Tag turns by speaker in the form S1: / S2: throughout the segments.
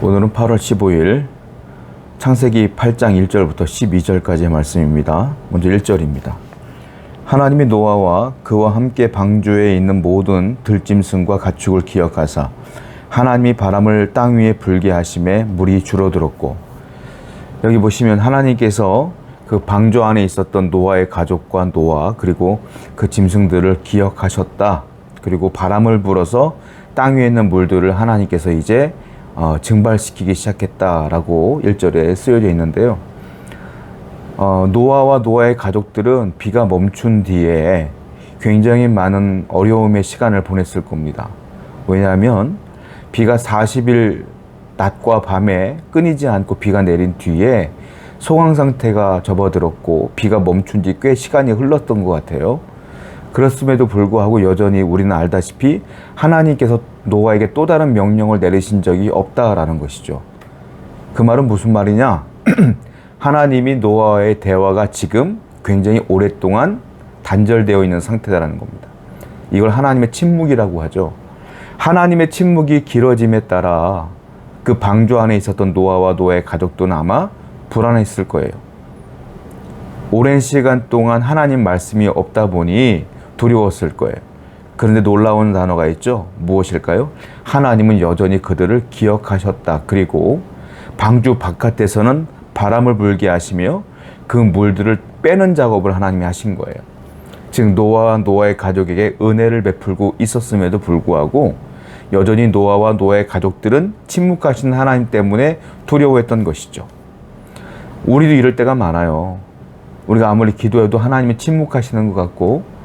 S1: 오늘은 8월 15일 창세기 8장 1절부터 12절까지의 말씀입니다. 먼저 1절입니다. 하나님이 노아와 그와 함께 방주에 있는 모든 들짐승과 가축을 기억하사 하나님이 바람을 땅 위에 불게 하심에 물이 줄어들었고, 여기 보시면 하나님께서 그 방주 안에 있었던 노아의 가족과 노아 그리고 그 짐승들을 기억하셨다. 그리고 바람을 불어서 땅 위에 있는 물들을 하나님께서 이제 증발시키기 시작했다라고 1절에 쓰여져 있는데요. 노아와 노아의 가족들은 비가 멈춘 뒤에 굉장히 많은 어려움의 시간을 보냈을 겁니다. 왜냐하면 비가 40일 낮과 밤에 끊이지 않고 비가 내린 뒤에 소강 상태가 접어들었고 비가 멈춘 지 꽤 시간이 흘렀던 것 같아요. 그렇음에도 불구하고 여전히 우리는 알다시피 하나님께서 노아에게 또 다른 명령을 내리신 적이 없다라는 것이죠. 그 말은 무슨 말이냐? 하나님이 노아와의 대화가 지금 굉장히 오랫동안 단절되어 있는 상태라는 겁니다. 이걸 하나님의 침묵이라고 하죠. 하나님의 침묵이 길어짐에 따라 그 방주 안에 있었던 노아와 노아의 가족들은 아마 불안했을 거예요. 오랜 시간 동안 하나님 말씀이 없다 보니 두려웠을 거예요. 그런데 놀라운 단어가 있죠. 무엇일까요? 하나님은 여전히 그들을 기억하셨다. 그리고 방주 바깥에서는 바람을 불게 하시며 그 물들을 빼는 작업을 하나님이 하신 거예요. 즉 노아와 노아의 가족에게 은혜를 베풀고 있었음에도 불구하고 여전히 노아와 노아의 가족들은 침묵하신 하나님 때문에 두려워했던 것이죠. 우리도 이럴 때가 많아요. 우리가 아무리 기도해도 하나님이 침묵하시는 것 같고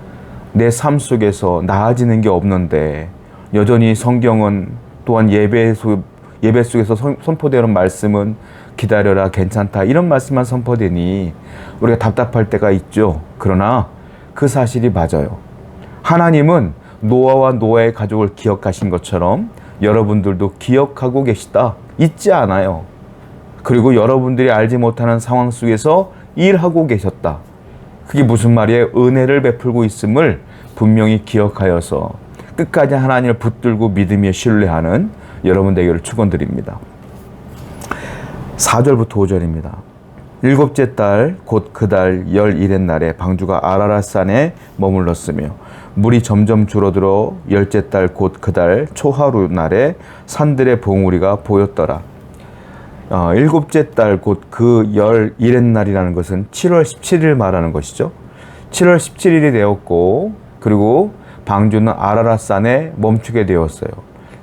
S1: 내 삶 속에서 나아지는 게 없는데 여전히 성경은 또한 예배 속에서 선포되는 말씀은 기다려라, 괜찮다 이런 말씀만 선포되니 우리가 답답할 때가 있죠. 그러나 그 사실이 맞아요. 하나님은 노아와 노아의 가족을 기억하신 것처럼 여러분들도 기억하고 계시다. 잊지 않아요. 그리고 여러분들이 알지 못하는 상황 속에서 일하고 계셨다. 그게 무슨 말이에요? 은혜를 베풀고 있음을 분명히 기억하여서 끝까지 하나님을 붙들고 믿으며 신뢰하는 여러분 되기를 축원드립니다. 4절부터 5절입니다. 일곱째 달 곧 그 달 11의 날에 방주가 아라랏산에 머물렀으며 물이 점점 줄어들어 열째 달 곧 그 달 초하루 날에 산들의 봉우리가 보였더라. 일곱째 달 곧 그 11의 날이라는 것은 7월 17일 말하는 것이죠. 7월 17일이 되었고 그리고 방주는 아라랏산에 멈추게 되었어요.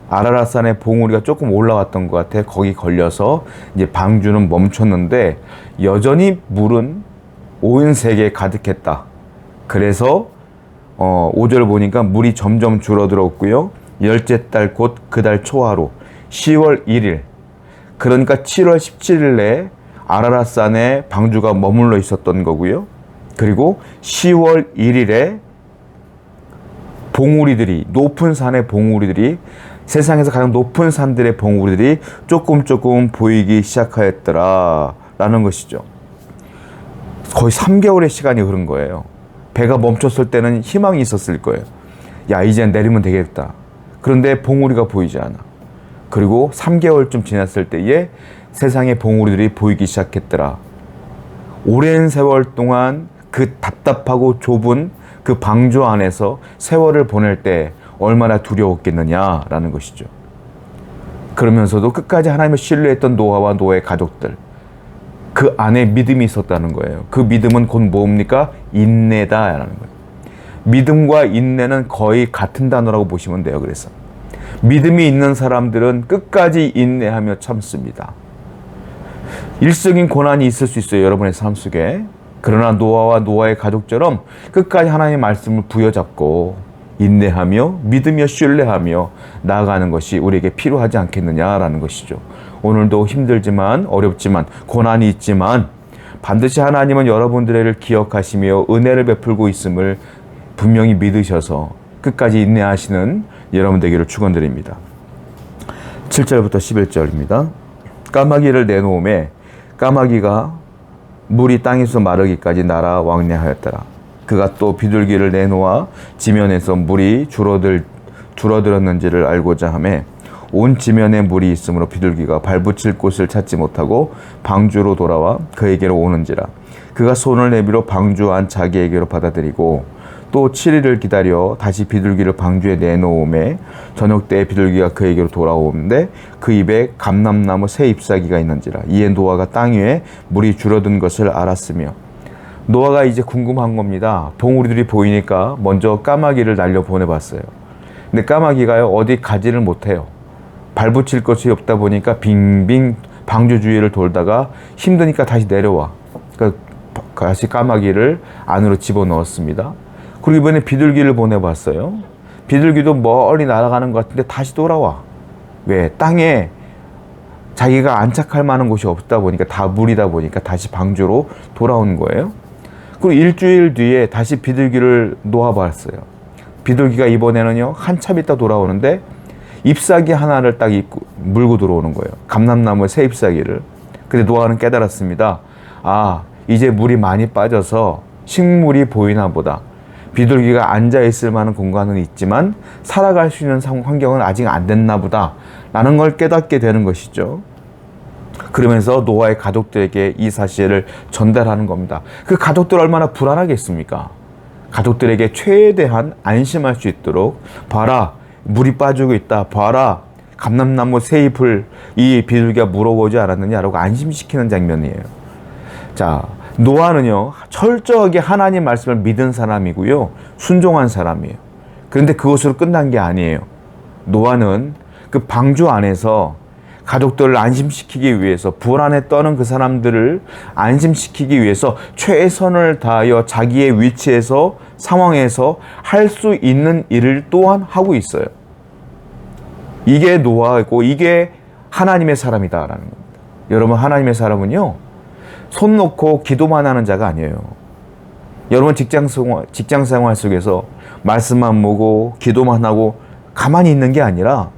S1: 아라랏산에 봉우리가 조금 올라왔던 것 같아. 거기 걸려서 이제 방주는 멈췄는데 여전히 물은 온 세계에 가득했다. 그래서 5절 보니까 물이 점점 줄어들었고요. 열째 달 곧 그 달 초하루 10월 1일 그러니까 7월 17일에 아라랏산에 방주가 머물러 있었던 거고요. 그리고 10월 1일에 봉우리들이 높은 산의 봉우리들이 세상에서 가장 높은 산들의 봉우리들이 조금 보이기 시작하였더라 라는 것이죠. 거의 3개월의 시간이 흐른 거예요. 배가 멈췄을 때는 희망이 있었을 거예요. 야, 이제 내리면 되겠다. 그런데 봉우리가 보이지 않아. 그리고 3개월쯤 지났을 때에 세상의 봉우리들이 보이기 시작했더라. 오랜 세월 동안 그 답답하고 좁은 그 방주 안에서 세월을 보낼 때 얼마나 두려웠겠느냐라는 것이죠. 그러면서도 끝까지 하나님을 신뢰했던 노아와 노아의 가족들, 그 안에 믿음이 있었다는 거예요. 그 믿음은 곧 뭡니까? 인내다라는 거예요. 믿음과 인내는 거의 같은 단어라고 보시면 돼요. 그래서 믿음이 있는 사람들은 끝까지 인내하며 참습니다. 일적인 고난이 있을 수 있어요. 여러분의 삶 속에. 그러나 노아와 노아의 가족처럼 끝까지 하나님의 말씀을 부여잡고 인내하며 믿으며 신뢰하며 나아가는 것이 우리에게 필요하지 않겠느냐라는 것이죠. 오늘도 힘들지만 어렵지만 고난이 있지만 반드시 하나님은 여러분들을 기억하시며 은혜를 베풀고 있음을 분명히 믿으셔서 끝까지 인내하시는 여러분 되기를 축원드립니다. 7절부터 11절입니다. 까마귀를 내놓음에 까마귀가 물이 땅에서 마르기까지 날아 왕래하였더라. 그가 또 비둘기를 내놓아 지면에서 물이 줄어들었는지를 알고자 하매 온 지면에 물이 있으므로 비둘기가 발붙일 곳을 찾지 못하고 방주로 돌아와 그에게로 오는지라. 그가 손을 내밀어 방주 안 자기에게로 받아들이고 또 7일을 기다려 다시 비둘기를 방주에 내놓음에 저녁 때에 비둘기가 그에게로 돌아오는데 그 입에 감람나무 새 잎사귀가 있는지라. 이에 노아가 땅 위에 물이 줄어든 것을 알았으며. 노아가 이제 궁금한 겁니다. 봉우리들이 보이니까 먼저 까마귀를 날려 보내봤어요. 근데 까마귀가요, 어디 가지를 못해요. 발붙일 것이 없다 보니까 빙빙 방주 주위를 돌다가 힘드니까 다시 내려와. 그러니까 다시 까마귀를 안으로 집어넣었습니다. 그리고 이번에 비둘기를 보내봤어요. 비둘기도 멀리 날아가는 것 같은데 다시 돌아와. 왜? 땅에 자기가 안착할 만한 곳이 없다 보니까, 다 물이다 보니까 다시 방주로 돌아오는 거예요. 그리고 일주일 뒤에 다시 비둘기를 놓아봤어요. 비둘기가 이번에는요, 한참 있다 돌아오는데 잎사귀 하나를 딱 물고 들어오는 거예요. 감람나무 새 잎사귀를. 근데 노아는 깨달았습니다. 아, 이제 물이 많이 빠져서 식물이 보이나 보다. 비둘기가 앉아있을 만한 공간은 있지만 살아갈 수 있는 환경은 아직 안 됐나 보다 라는 걸 깨닫게 되는 것이죠. 그러면서 노아의 가족들에게 이 사실을 전달하는 겁니다. 그 가족들 얼마나 불안하겠습니까? 가족들에게 최대한 안심할 수 있도록, 봐라, 물이 빠지고 있다, 봐라, 감람나무 새 잎을 이 비둘기가 물어보지 않았느냐라고 안심시키는 장면이에요. 자, 노아는요, 철저하게 하나님 말씀을 믿은 사람이고요, 순종한 사람이에요. 그런데 그것으로 끝난 게 아니에요. 노아는 그 방주 안에서 가족들을 안심시키기 위해서, 불안에 떠는 그 사람들을 안심시키기 위해서 최선을 다하여 자기의 위치에서, 상황에서 할 수 있는 일을 또한 하고 있어요. 이게 노아이고 이게 하나님의 사람이다라는 겁니다. 여러분, 하나님의 사람은요, 손 놓고 기도만 하는 자가 아니에요. 여러분, 직장 생활 속에서 말씀만 보고 기도만 하고 가만히 있는 게 아니라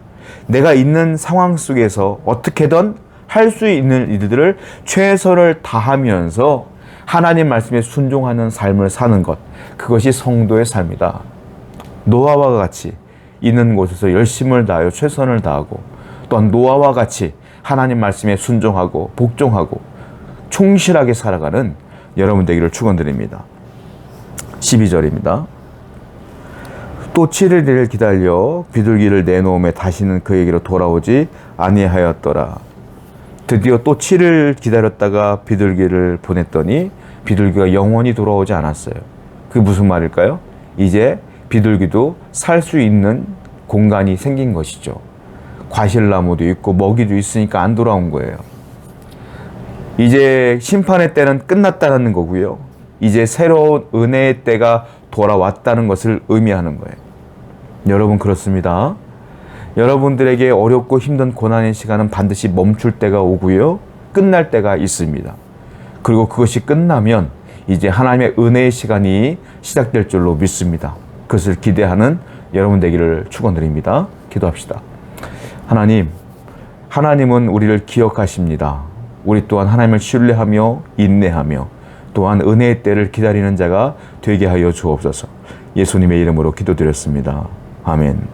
S1: 내가 있는 상황 속에서 어떻게든 할 수 있는 일들을 최선을 다하면서 하나님 말씀에 순종하는 삶을 사는 것, 그것이 성도의 삶이다. 노아와 같이 있는 곳에서 열심을 다하여 최선을 다하고, 또한 노아와 같이 하나님 말씀에 순종하고 복종하고 충실하게 살아가는 여러분 되기를 축원드립니다. 12절입니다. 또 7일을 기다려 비둘기를 내놓음에 다시는 그에게로 돌아오지 아니하였더라. 드디어 또 7일 기다렸다가 비둘기를 보냈더니 비둘기가 영원히 돌아오지 않았어요. 그게 무슨 말일까요? 이제 비둘기도 살 수 있는 공간이 생긴 것이죠. 과실나무도 있고 먹이도 있으니까 안 돌아온 거예요. 이제 심판의 때는 끝났다는 거고요. 이제 새로운 은혜의 때가 돌아왔다는 것을 의미하는 거예요. 여러분, 그렇습니다. 여러분들에게 어렵고 힘든 고난의 시간은 반드시 멈출 때가 오고요, 끝날 때가 있습니다. 그리고 그것이 끝나면 이제 하나님의 은혜의 시간이 시작될 줄로 믿습니다. 그것을 기대하는 여러분 되기를 축원드립니다. 기도합시다. 하나님은 우리를 기억하십니다. 우리 또한 하나님을 신뢰하며 인내하며 또한 은혜의 때를 기다리는 자가 되게 하여 주옵소서. 예수님의 이름으로 기도드렸습니다. 아멘.